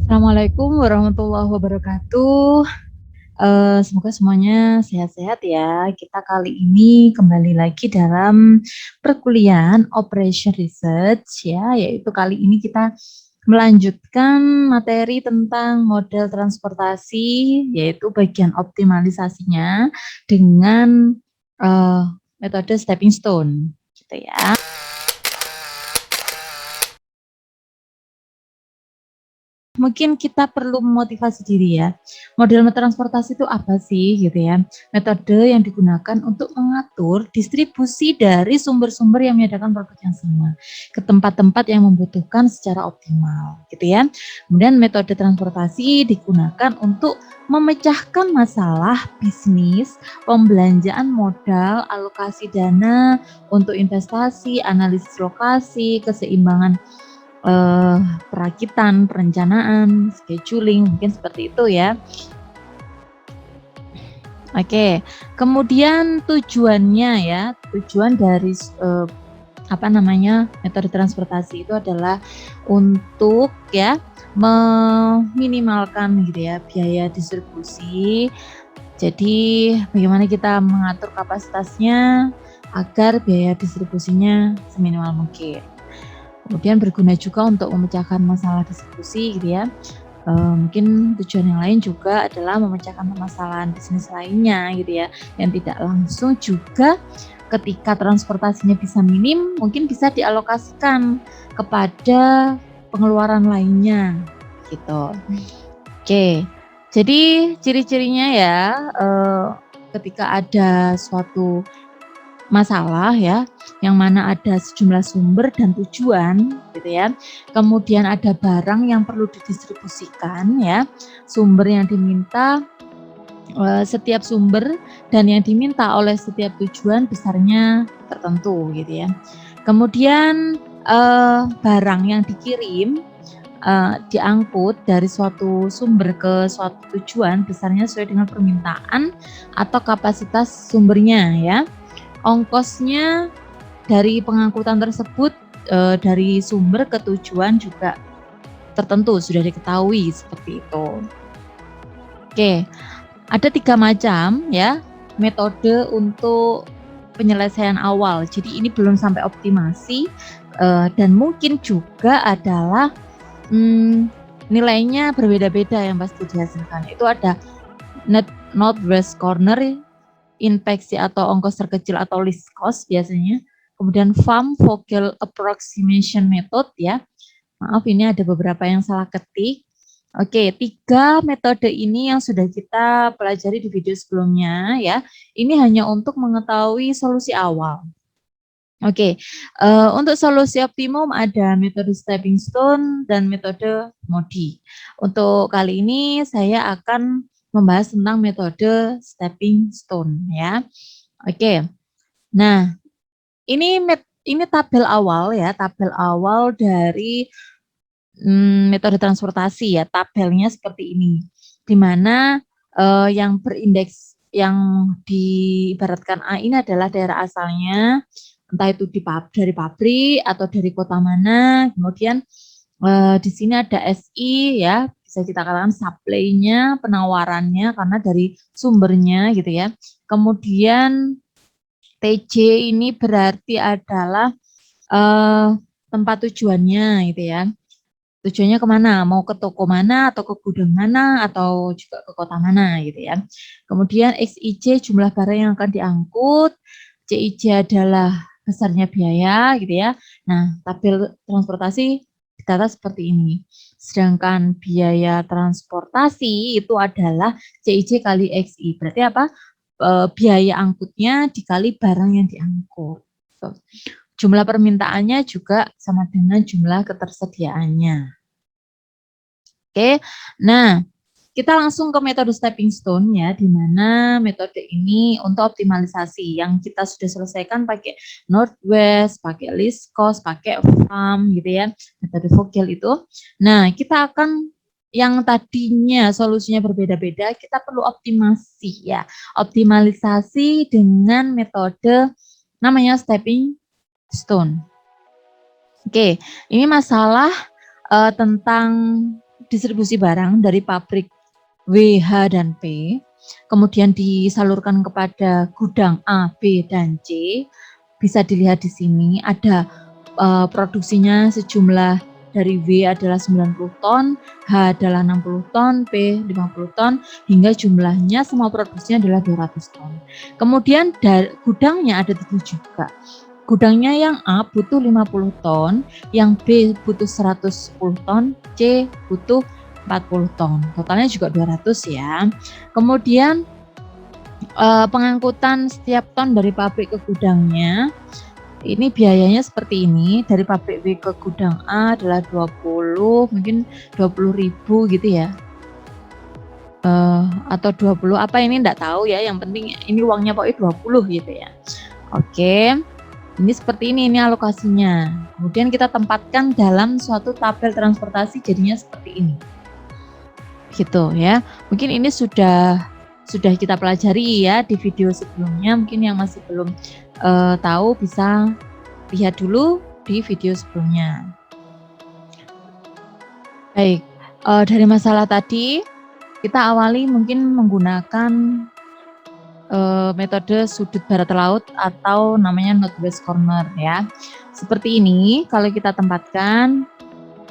Assalamualaikum warahmatullahi wabarakatuh. Semoga semuanya sehat-sehat ya. Kita kali ini kembali lagi dalam perkuliahan Operation Research ya, yaitu kali ini kita melanjutkan materi tentang model transportasi, yaitu bagian optimalisasinya dengan metode stepping stone, gitu ya. Mungkin kita perlu memotivasi diri ya. Model transportasi itu apa sih gitu ya? Metode yang digunakan untuk mengatur distribusi dari sumber-sumber yang menyediakan produk yang sama ke tempat-tempat yang membutuhkan secara optimal gitu ya. Kemudian metode transportasi digunakan untuk memecahkan masalah bisnis, pembelanjaan modal, alokasi dana untuk investasi, analisis lokasi, keseimbangan perakitan, perencanaan, scheduling, mungkin seperti itu ya. Oke, kemudian tujuannya ya, tujuan dari metode transportasi itu adalah untuk ya meminimalkan gitu ya biaya distribusi. Jadi bagaimana kita mengatur kapasitasnya agar biaya distribusinya seminimal mungkin. Kemudian berguna juga untuk memecahkan masalah distribusi gitu ya. Mungkin tujuan yang lain juga adalah memecahkan permasalahan bisnis lainnya gitu ya, yang tidak langsung juga ketika transportasinya bisa minim, mungkin bisa dialokasikan kepada pengeluaran lainnya gitu. Oke, jadi ciri-cirinya ya, ketika ada suatu masalah ya, yang mana ada sejumlah sumber dan tujuan gitu ya. Kemudian ada barang yang perlu didistribusikan ya, sumber yang diminta, setiap sumber dan yang diminta oleh setiap tujuan besarnya tertentu gitu ya. Kemudian barang yang dikirim diangkut dari suatu sumber ke suatu tujuan besarnya sesuai dengan permintaan atau kapasitas sumbernya ya. Ongkosnya dari pengangkutan tersebut dari sumber ke tujuan juga tertentu sudah diketahui seperti itu. Oke, ada 3 macam ya metode untuk penyelesaian awal. Jadi ini belum sampai optimasi dan mungkin juga adalah nilainya berbeda-beda yang pasti dihasilkan. Itu ada northwest corner, infeksi atau ongkos terkecil atau least cost biasanya. Kemudian Vogel approximation method ya. Maaf ini ada beberapa yang salah ketik. Oke, 3 metode ini yang sudah kita pelajari di video sebelumnya ya. Ini hanya untuk mengetahui solusi awal. Oke, untuk solusi optimum ada metode stepping stone dan metode MODI. Untuk kali ini saya akan membahas tentang metode stepping stone ya. Oke. Nah, ini tabel awal ya, tabel awal dari metode transportasi ya. Tabelnya seperti ini. Di mana yang berindeks yang diibaratkan A ini adalah daerah asalnya, entah itu dari pabrik atau dari kota mana. Kemudian di sini ada SI ya, bisa kita katakan supply-nya, penawarannya karena dari sumbernya gitu ya. Kemudian TJ ini berarti adalah tempat tujuannya gitu ya. Tujuannya kemana? Mau ke toko mana atau ke gudang mana atau juga ke kota mana gitu ya. Kemudian XIJ jumlah barang yang akan diangkut, CIJ adalah besarnya biaya gitu ya. Nah, tabel transportasi data seperti ini. Sedangkan biaya transportasi itu adalah CIJ kali XI. Berarti apa? Biaya angkutnya dikali barang yang diangkut. Jumlah permintaannya juga sama dengan jumlah ketersediaannya. Oke, nah kita langsung ke metode stepping stone ya, di mana metode ini untuk optimalisasi yang kita sudah selesaikan pakai northwest, pakai least cost, pakai farm gitu ya, metode Vogel itu. Nah, kita akan yang tadinya solusinya berbeda-beda, kita perlu optimasi ya, optimalisasi dengan metode namanya stepping stone. Oke, ini masalah tentang distribusi barang dari pabrik W, H, dan P, kemudian disalurkan kepada gudang A, B, dan C. Bisa dilihat di sini ada produksinya sejumlah dari W adalah 90 ton, H adalah 60 ton, P 50 ton, hingga jumlahnya semua produksinya adalah 200 ton. Kemudian gudangnya ada 7 juga. Gudangnya yang A butuh 50 ton, yang B butuh 110 ton, C butuh 40 ton. Totalnya juga 200 ya. Kemudian pengangkutan setiap ton dari pabrik ke gudangnya, ini biayanya seperti ini. Dari pabrik B ke gudang A adalah 20, mungkin 20.000 gitu ya. Atau 20, apa ini enggak tahu ya, yang penting ini uangnya pokoknya 20 gitu ya. Oke. Ini seperti ini alokasinya. Kemudian kita tempatkan dalam suatu tabel transportasi, jadinya seperti ini. Gitu ya. Mungkin ini sudah kita pelajari ya di video sebelumnya. Mungkin yang masih belum tahu bisa lihat dulu di video sebelumnya. Baik, dari masalah tadi kita awali mungkin menggunakan metode sudut barat laut atau namanya northwest corner ya. Seperti ini kalau kita tempatkan,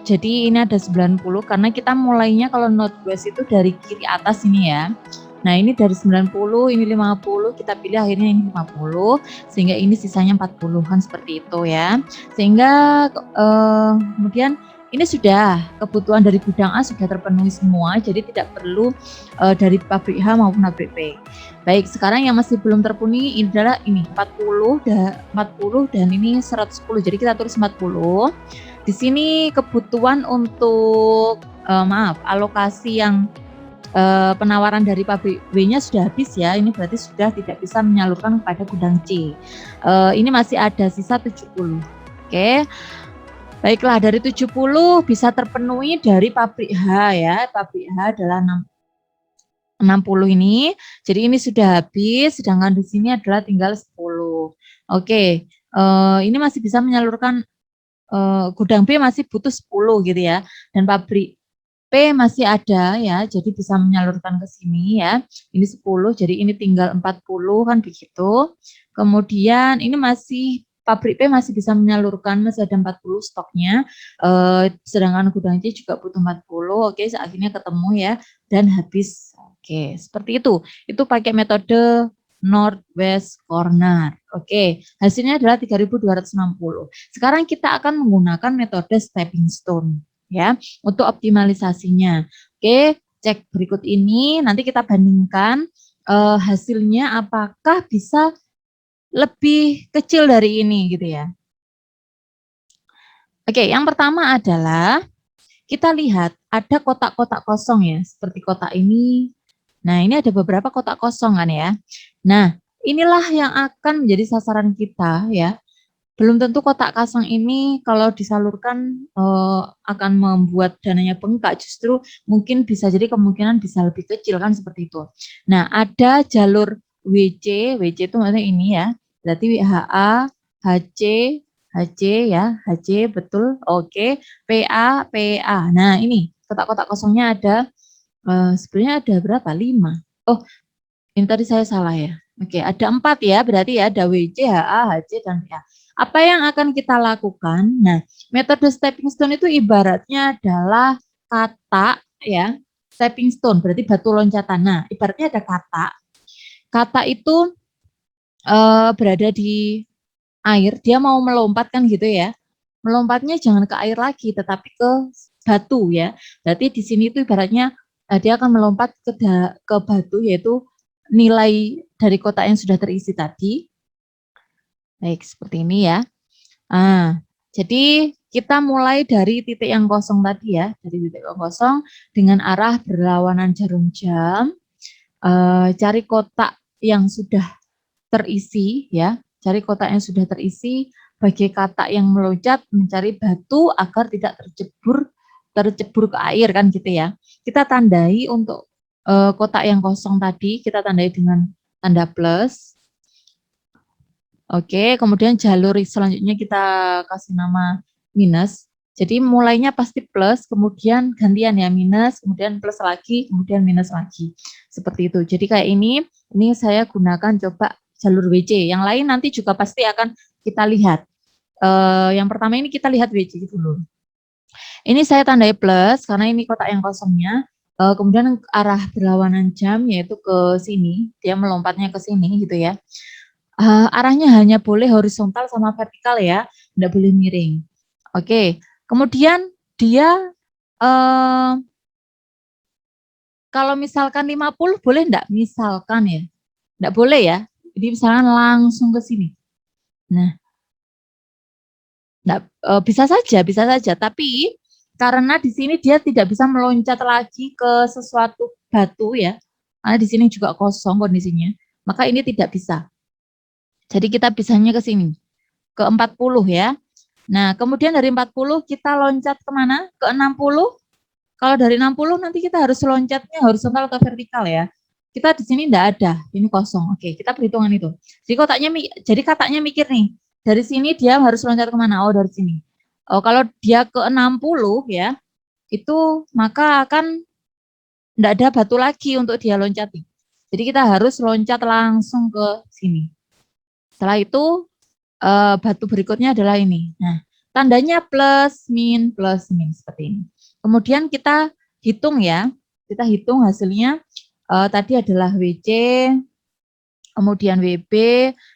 jadi ini ada 90 karena kita mulainya kalau northwest itu dari kiri atas ini ya. Nah ini dari 90, ini 50, kita pilih akhirnya ini 50, sehingga ini sisanya 40-an seperti itu ya. Sehingga kemudian ini sudah kebutuhan dari gudang A sudah terpenuhi semua, jadi tidak perlu dari pabrik H maupun pabrik P. Baik, sekarang yang masih belum terpenuhi adalah ini 40 dan ini 110. Jadi kita tulis 40. Di sini kebutuhan untuk alokasi yang penawaran dari pabrik W-nya sudah habis ya. Ini berarti sudah tidak bisa menyalurkan kepada gudang C. Ini masih ada sisa 70. Oke. Baiklah, dari 70 bisa terpenuhi dari pabrik H ya. Pabrik H adalah 60 ini. Jadi ini sudah habis, sedangkan di sini adalah tinggal 10. Oke. Ini masih bisa menyalurkan gudang B masih butuh 10 gitu ya. Dan pabrik P masih ada ya, jadi bisa menyalurkan ke sini ya. Ini 10, jadi ini tinggal 40 kan begitu. Kemudian ini masih pabrik P masih bisa menyalurkan, masih ada 40 stoknya. Sedangkan gudang C juga butuh 40. Oke, akhirnya ketemu ya dan habis. Oke, seperti itu. Itu pakai metode northwest corner. Oke, hasilnya adalah 3.260. Sekarang kita akan menggunakan metode stepping stone ya untuk optimalisasinya. Oke, cek berikut ini, nanti kita bandingkan hasilnya apakah bisa lebih kecil dari ini gitu ya. Oke, yang pertama adalah kita lihat ada kotak-kotak kosong ya, seperti kotak ini. Nah, ini ada beberapa kotak kosong kan ya. Nah, inilah yang akan menjadi sasaran kita ya. Belum tentu kotak kosong ini kalau disalurkan akan membuat dananya bengkak, justru mungkin bisa jadi kemungkinan bisa lebih kecil kan seperti itu. Nah, ada jalur WC itu maksudnya ini ya, berarti HA, HC, HC ya, HC betul, oke, PA, PA. Nah ini kotak-kotak kosongnya ada, sebenarnya ada berapa? 5. Oh, ini tadi saya salah ya. Oke, ada 4 ya, berarti ya ada WC, HA, HC, dan PA. Apa yang akan kita lakukan? Nah, metode stepping stone itu ibaratnya adalah kata ya, stepping stone berarti batu loncatan. Nah, ibaratnya ada kata. Kata itu berada di air, dia mau melompat kan gitu ya. Melompatnya jangan ke air lagi, tetapi ke batu ya. Berarti di sini itu ibaratnya dia akan melompat ke batu, yaitu nilai dari kotak yang sudah terisi tadi. Baik, seperti ini ya. Jadi kita mulai dari titik yang kosong tadi ya, dari titik yang kosong dengan arah berlawanan jarum jam. Cari kotak yang sudah terisi ya, cari kotak yang sudah terisi, bagi kata yang meloncat, mencari batu agar tidak tercebur ke air kan gitu ya. Kita tandai untuk kotak yang kosong tadi, kita tandai dengan tanda plus. Oke, kemudian jalur selanjutnya kita kasih nama minus. Jadi mulainya pasti plus, kemudian gantian ya minus, kemudian plus lagi, kemudian minus lagi. Seperti itu. Jadi kayak ini saya gunakan coba jalur WC. Yang lain nanti juga pasti akan kita lihat. Yang pertama ini kita lihat WC dulu. Ini saya tandai plus karena ini kotak yang kosongnya. Kemudian arah berlawanan jam yaitu ke sini, dia melompatnya ke sini gitu ya. Arahnya hanya boleh horizontal sama vertikal ya, tidak boleh miring. Oke, kemudian dia kalau misalkan 50 boleh enggak? Misalkan ya. Enggak boleh ya. Jadi misalkan langsung ke sini. Nah, enggak, bisa saja. Tapi karena di sini dia tidak bisa meloncat lagi ke sesuatu batu ya. Karena di sini juga kosong kondisinya. Maka ini tidak bisa. Jadi kita bisanya ke sini. Ke 40 ya. Nah, kemudian dari 40 kita loncat kemana? Ke 60. Kalau dari 60 nanti kita harus loncatnya horizontal atau vertikal ya. Kita di sini enggak ada, ini kosong. Oke, kita perhitungan itu. Jadi kataknya mikir nih, dari sini dia harus loncat kemana? Oh, dari sini. Oh, kalau dia ke 60 ya, itu maka akan enggak ada batu lagi untuk dia loncati. Jadi kita harus loncat langsung ke sini. Setelah itu batu berikutnya adalah ini. Nah, tandanya plus min seperti ini. Kemudian kita hitung ya, kita hitung hasilnya tadi adalah WC, kemudian WB,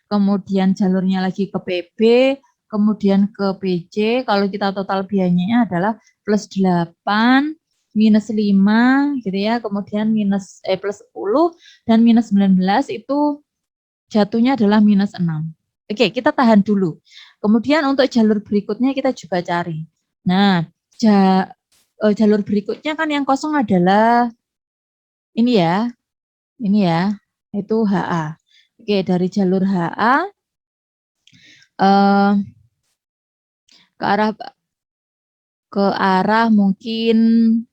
kemudian jalurnya lagi ke PB, kemudian ke PC. Kalau kita total biayanya adalah plus 8, minus 5 gitu ya, kemudian plus 10 dan minus 19 itu jatuhnya adalah minus 6. Oke, kita tahan dulu. Kemudian untuk jalur berikutnya kita coba cari. Nah, jalur berikutnya kan yang kosong adalah ini ya, itu HA. Oke, dari jalur HA ke arah mungkin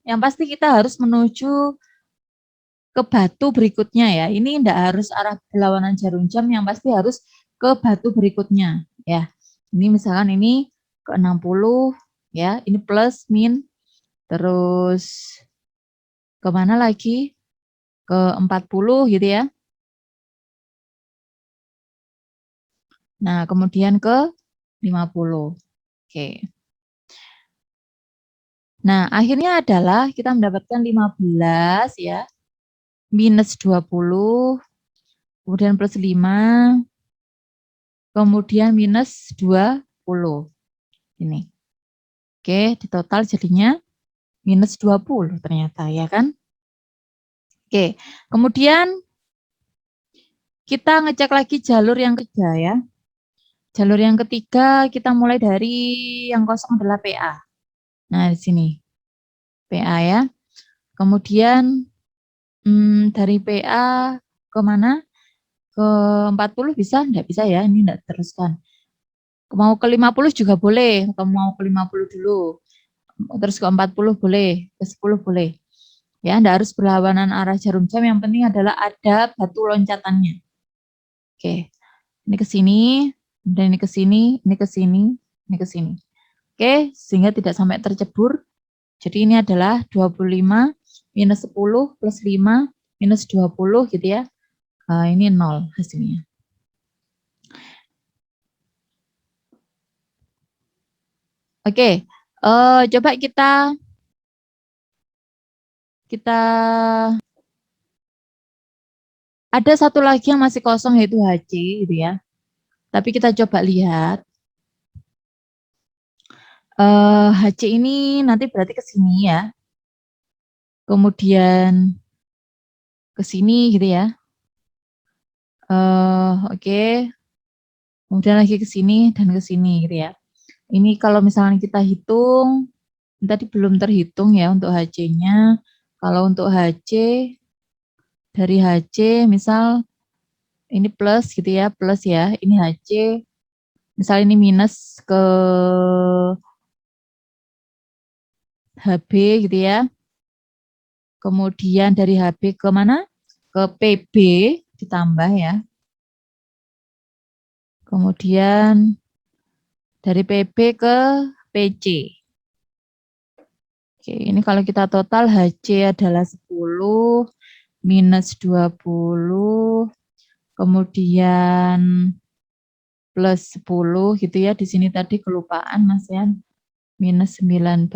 yang pasti kita harus menuju ke batu berikutnya ya. Ini tidak harus arah berlawanan jarum jam, yang pasti harus ke batu berikutnya ya. Ini misalkan ini ke 60 ya, ini plus min, terus kemana lagi? Ke 40 gitu ya. Nah, kemudian ke 50. Oke. Nah, akhirnya adalah kita mendapatkan 15 ya, minus 20, kemudian plus 5, kemudian minus 20. Ini. Oke, di total jadinya minus 20 ternyata ya kan. Oke, kemudian kita ngecek lagi jalur yang ketiga ya. Jalur yang ketiga kita mulai dari yang kosong adalah PA. Nah, di sini PA ya. Kemudian dari PA ke mana? Ke 40 bisa? Enggak bisa ya, ini enggak teruskan. Mau ke 50 juga boleh, atau mau ke 50 dulu. Terus ke 40 boleh, ke 10 boleh. Ya, enggak harus berlawanan arah jarum jam, yang penting adalah ada batu loncatannya. Oke, ini ke sini, kemudian ini ke sini, ini ke sini, ini ke sini. Oke, sehingga tidak sampai tercebur. Jadi ini adalah 25 minus 10 plus 5 minus 20 gitu ya. Ini 0 hasilnya. Oke, coba kita ada satu lagi yang masih kosong yaitu HC gitu ya. Tapi kita coba lihat. HC ini nanti berarti ke sini ya. Kemudian ke sini gitu ya. Oke. Kemudian lagi ke sini dan ke sini gitu ya. Ini kalau misalnya kita hitung, tadi belum terhitung ya untuk HC-nya. Kalau untuk HC, dari HC misal ini plus gitu ya, plus ya. Ini HC, misal ini minus ke HB gitu ya. Kemudian dari HB ke mana? Ke PB ditambah ya. Kemudian dari PB ke PC. Oke, ini kalau kita total HC adalah 10 minus 20, kemudian plus 10 gitu ya. Di sini tadi kelupaan Mas Yan. Minus 19.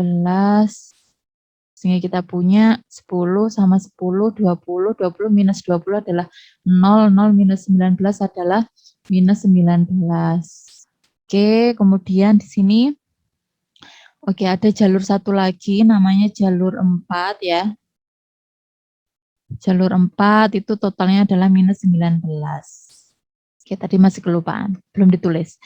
Sehingga kita punya 10 sama 10, 20, 20 minus 20 adalah 0, 0 minus 19 adalah minus 19. Oke, kemudian di sini oke, ada jalur satu lagi namanya jalur 4 ya. Jalur 4 itu totalnya adalah minus 19. Oke, tadi masih kelupaan, belum ditulis.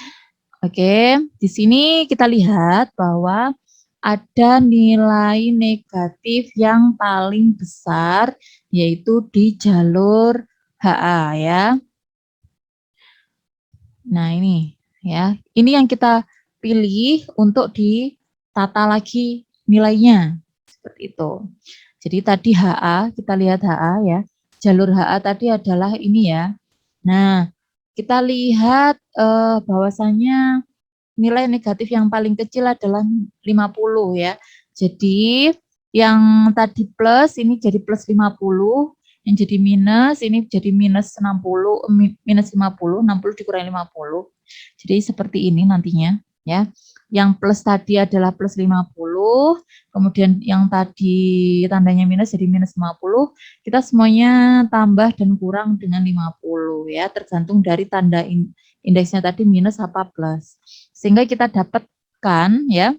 Oke, di sini kita lihat bahwa ada nilai negatif yang paling besar, yaitu di jalur HA ya. Nah ini ya, ini yang kita pilih untuk ditata lagi nilainya, seperti itu. Jadi tadi HA, kita lihat HA ya, jalur HA tadi adalah ini ya. Nah, kita lihat bahwasannya nilai negatif yang paling kecil adalah 50 ya. Jadi yang tadi plus ini jadi plus 50, yang jadi minus ini jadi minus 60, minus 50, 60 dikurangi 50. Jadi seperti ini nantinya ya. Yang plus tadi adalah plus 50, kemudian yang tadi tandanya minus jadi minus 50. Kita semuanya tambah dan kurang dengan 50 ya, tergantung dari tanda indeksnya tadi minus apa plus. Sehingga kita dapatkan ya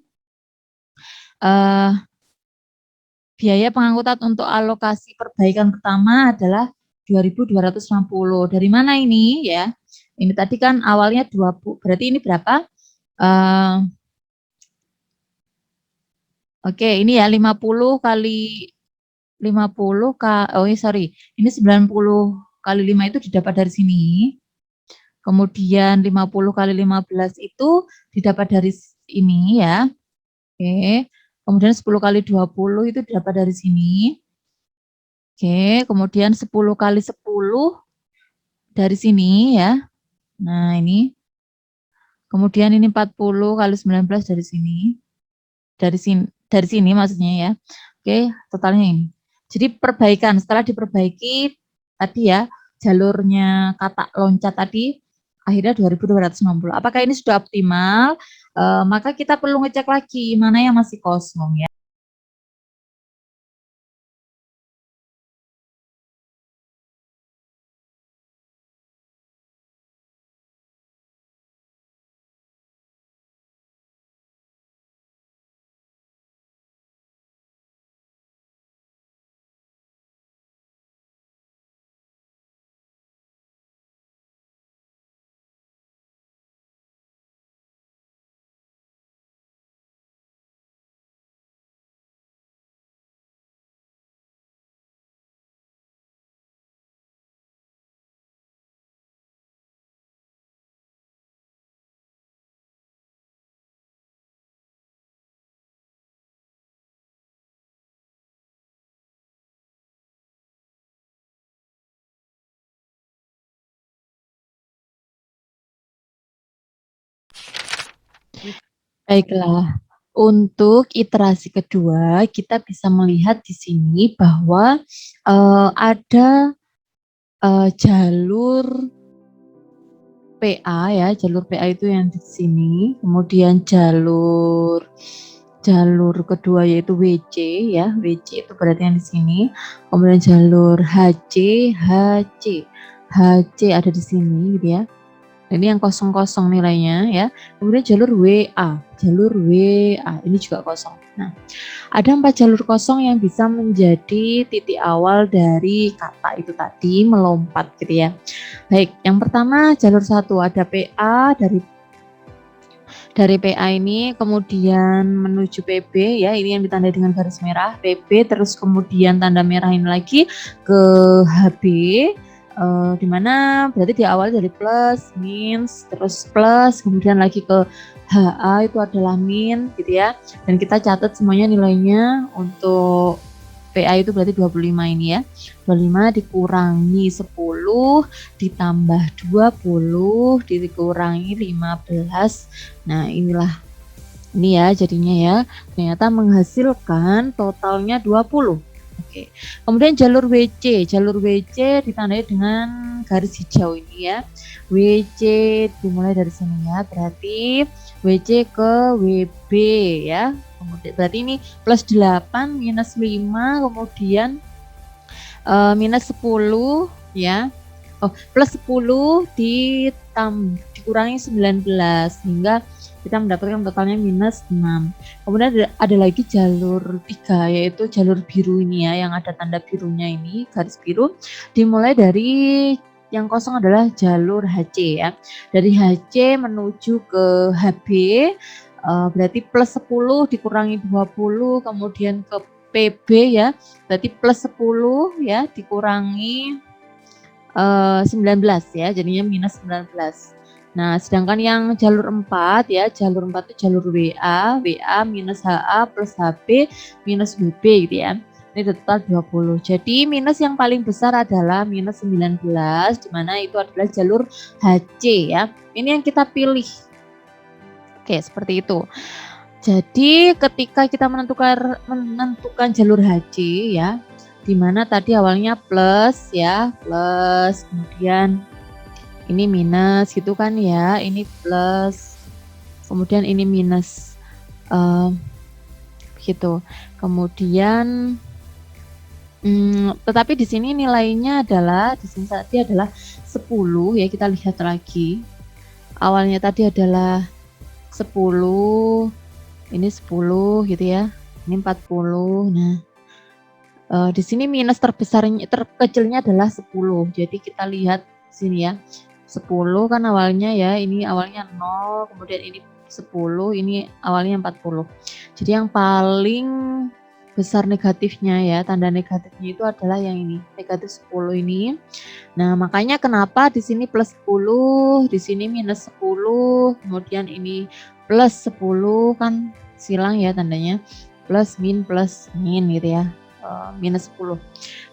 biaya pengangkutan untuk alokasi perbaikan pertama adalah 2.260. Dari mana ini ya? Ini tadi kan awalnya 20, berarti ini berapa? Oke, ini ya 50 kali 50 sorry. Ini 90 kali 5 itu didapat dari sini. Kemudian 50 kali 15 itu didapat dari ini ya. Oke. Kemudian 10 kali 20 itu didapat dari sini. Oke, kemudian 10 kali 10 dari sini ya. Nah, ini. Kemudian ini 40 kali 19 dari sini. Dari sini maksudnya ya. Oke, totalnya ini. Jadi perbaikan, setelah diperbaiki tadi ya, jalurnya kata loncat tadi akhirnya 2.260. Apakah ini sudah optimal? Maka kita perlu ngecek lagi mana yang masih kosong ya. Baiklah, untuk iterasi kedua kita bisa melihat di sini bahwa ada jalur PA ya, jalur PA itu yang di sini, kemudian jalur kedua yaitu WC ya, WC itu berarti yang di sini, kemudian jalur HC ada di sini gitu ya. Ini yang kosong-kosong nilainya ya. Kemudian jalur WA ini juga kosong. Nah, ada 4 jalur kosong yang bisa menjadi titik awal dari kata itu tadi melompat gitu ya. Baik, yang pertama jalur 1 ada PA, dari PA ini kemudian menuju PB ya, ini yang ditandai dengan garis merah PB, terus kemudian tanda merah ini lagi ke HB. Dimana berarti diawali dari plus, minus, terus plus, kemudian lagi ke HA itu adalah min gitu ya. Dan kita catat semuanya nilainya. Untuk PA itu berarti 25 ini ya. 25 dikurangi 10 ditambah 20 dikurangi 15. Nah, inilah Ini ya jadinya ya, ternyata menghasilkan totalnya 20. Oke. Kemudian jalur WC. Jalur WC ditandai dengan garis hijau ini ya. WC dimulai dari sini ya. Berarti WC ke WB ya. Kemudian berarti ini plus 8 minus 5 kemudian minus 10 ya. Oh, plus 10 dikurangi 19 hingga kita mendapatkan totalnya minus 6. Kemudian ada lagi jalur 3 yaitu jalur biru ini ya, yang ada tanda birunya ini, garis biru. Dimulai dari yang kosong adalah jalur HC ya. Dari HC menuju ke HB berarti plus 10 dikurangi 20 kemudian ke PB ya. Berarti plus 10 ya dikurangi 19 ya, jadinya minus 19. Nah, sedangkan yang jalur 4 ya, jalur 4 itu jalur WA minus HA plus HB minus WB gitu ya. Ini total 20. Jadi minus yang paling besar adalah minus 19, di mana itu adalah jalur HC ya. Ini yang kita pilih. Oke, seperti itu. Jadi ketika kita menentukan jalur HC ya, di mana tadi awalnya plus ya, plus kemudian ini minus gitu kan ya, ini plus kemudian ini minus gitu. Kemudian tetapi di sini nilainya adalah di sini tadi adalah 10 ya, kita lihat lagi. Awalnya tadi adalah 10, ini 10 gitu ya. Ini 40. Nah, di sini minus terkecilnya adalah 10. Jadi kita lihat sini ya. 10 kan awalnya ya, ini awalnya 0, kemudian ini 10, ini awalnya 40. Jadi yang paling besar negatifnya ya, tanda negatifnya itu adalah yang ini, negatif 10 ini. Nah, makanya kenapa di sini plus 10, di sini minus 10, kemudian ini plus 10 kan silang ya tandanya, plus min gitu ya, minus 10.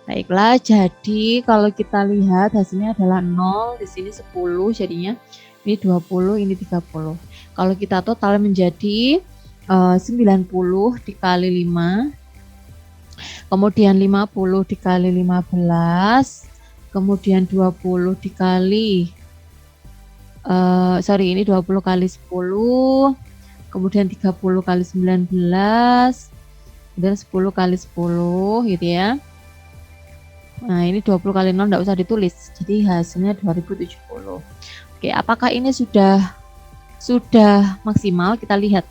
Baiklah, jadi kalau kita lihat hasilnya adalah 0, di sini 10 jadinya, ini 20, ini 30. Kalau kita total menjadi 90 dikali 5, kemudian 50 dikali 15, kemudian 20 dikali ini 20 kali 10, kemudian 30 kali 19, dan 10 kali 10 gitu ya. Nah, ini 20 kali 0 enggak usah ditulis. Jadi hasilnya 2070. Oke, apakah ini sudah maksimal? Kita lihat.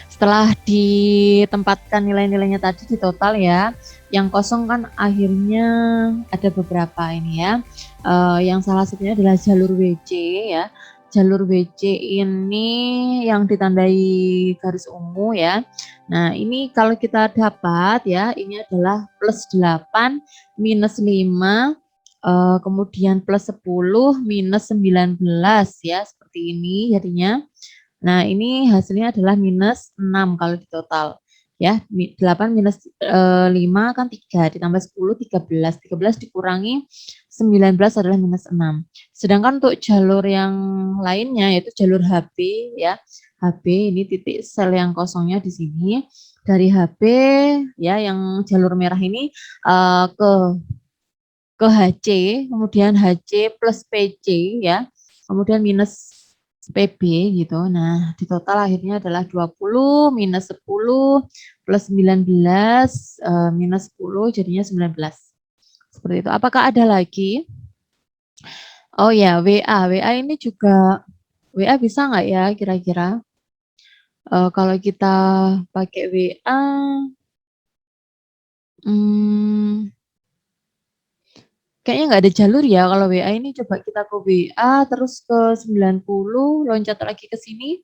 Setelah ditempatkan nilai-nilainya tadi di total ya, yang kosong kan akhirnya ada beberapa ini ya. Yang salah satunya adalah jalur WC ya. Jalur WC ini yang ditandai garis ungu ya. Nah, ini kalau kita dapat ya, ini adalah plus 8 minus 5 kemudian plus 10 minus 19 ya, seperti ini jadinya. Nah, ini hasilnya adalah minus 6 kalau di total. Ya, 8 minus 5 kan 3, ditambah 10, 13. 13 dikurangi 19 adalah minus 6. Sedangkan untuk jalur yang lainnya, yaitu jalur HB ya. HB ini titik sel yang kosongnya di sini. Dari HB ya, yang jalur merah ini ke HC, kemudian HC plus PC ya, kemudian minus PB gitu. Nah, di total akhirnya adalah 20 minus 10 plus 19 minus 10 jadinya 19. Seperti itu. Apakah ada lagi? Oh ya, WA. WA ini juga WA bisa nggak ya kira-kira? Kalau kita pakai WA, kayaknya nggak ada jalur ya kalau WA ini. Coba kita ke WA terus ke 90, loncat lagi ke sini,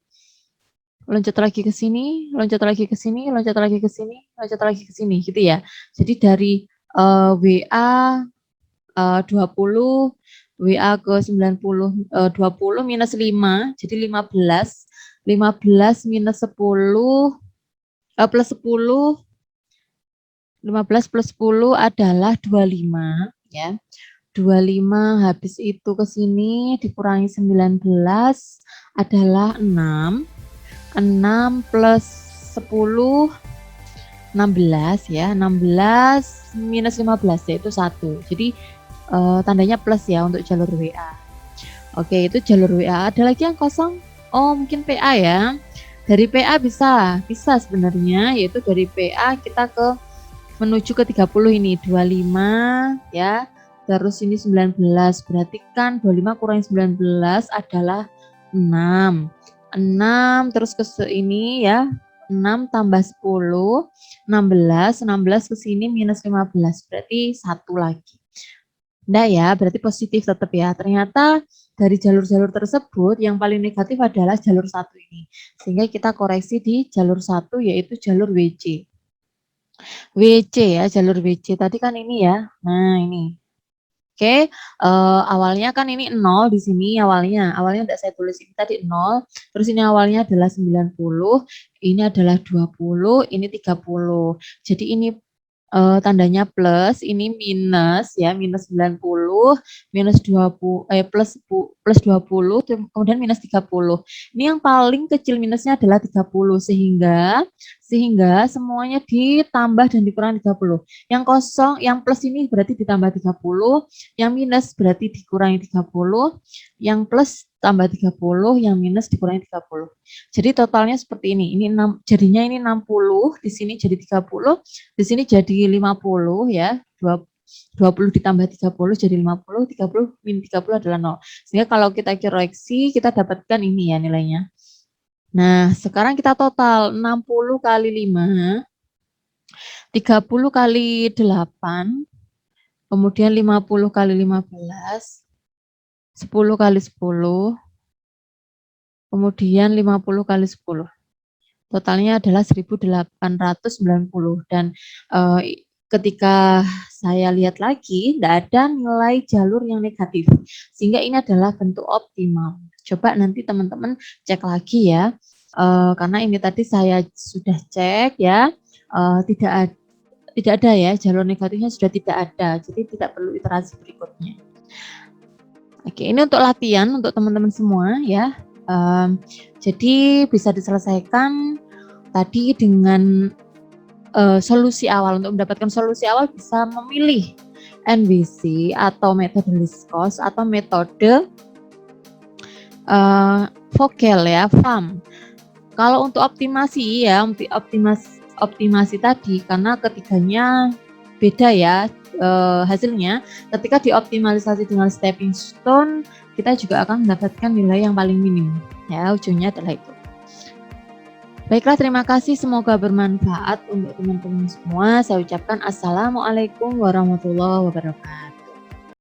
loncat lagi ke sini, loncat lagi ke sini, loncat lagi ke sini, loncat lagi ke sini gitu ya. Jadi dari WA 20, WA ke 90, 20 minus 5, jadi 15, 15 minus 10, plus 10, 15 plus 10 adalah 25 ya. 25 habis itu ke sini dikurangi 19 adalah 6. 6 plus 10, 16 ya, 16 minus 15 yaitu 1. Jadi tandanya plus ya untuk jalur WA. Oke, itu jalur WA. Ada lagi yang kosong? Oh, mungkin PA ya. Dari PA bisa sebenarnya, yaitu dari PA kita ke menuju ke 30 ini 25 ya. Terus ini 19. Berarti kan 25 kurangi 19 adalah 6. 6 terus ke ini ya. 6 tambah 10, 16, 16 ke sini minus 15. Berarti 1 lagi. Nah ya, berarti positif tetap ya. Ternyata dari jalur-jalur tersebut yang paling negatif adalah jalur 1 ini. Sehingga kita koreksi di jalur 1 yaitu jalur WC. WC ya, jalur WC tadi kan ini ya. Nah, ini. Oke, awalnya kan ini 0 di sini awalnya. Awalnya tidak saya tulis ini tadi 0. Terus ini awalnya adalah 90, ini adalah 20, ini 30. Jadi ini tandanya plus, ini minus ya, minus 90, minus 20, plus 20, kemudian minus 30. Ini yang paling kecil minusnya adalah 30, sehingga semuanya ditambah dan dikurangi 30. Yang kosong, yang plus ini berarti ditambah 30, yang minus berarti dikurangi 30, yang plus tambah 30, yang minus dikurangi 30. Jadi totalnya seperti ini. Ini 6, jadinya ini 60, di sini jadi 30, di sini jadi 50 ya. 20 ditambah 30 jadi 50, 30 min 30 adalah 0. Sehingga kalau kita koreksi, kita dapatkan ini ya nilainya. Nah, sekarang kita total 60 kali 5, 30 kali 8, kemudian 50 kali 15, 10 kali 10, kemudian 50 kali 10. Totalnya adalah 1890 dan ketika saya lihat lagi tidak ada nilai jalur yang negatif. Sehingga ini adalah bentuk optimal. Coba nanti teman-teman cek lagi ya. Karena ini tadi saya sudah cek ya. Tidak ada ya, jalur negatifnya sudah tidak ada. Jadi tidak perlu iterasi berikutnya. Oke, ini untuk latihan untuk teman-teman semua ya. Jadi bisa diselesaikan tadi dengan solusi awal. Untuk mendapatkan solusi awal bisa memilih NBC atau metode least cost atau metode Vogel ya, FAM. Kalau untuk optimasi ya, optimasi tadi karena ketiganya beda ya hasilnya. Ketika dioptimalisasi dengan stepping stone, kita juga akan mendapatkan nilai yang paling minim. Ya, ujungnya adalah itu. Baiklah, terima kasih. Semoga bermanfaat untuk teman-teman semua. Saya ucapkan assalamualaikum warahmatullahi wabarakatuh.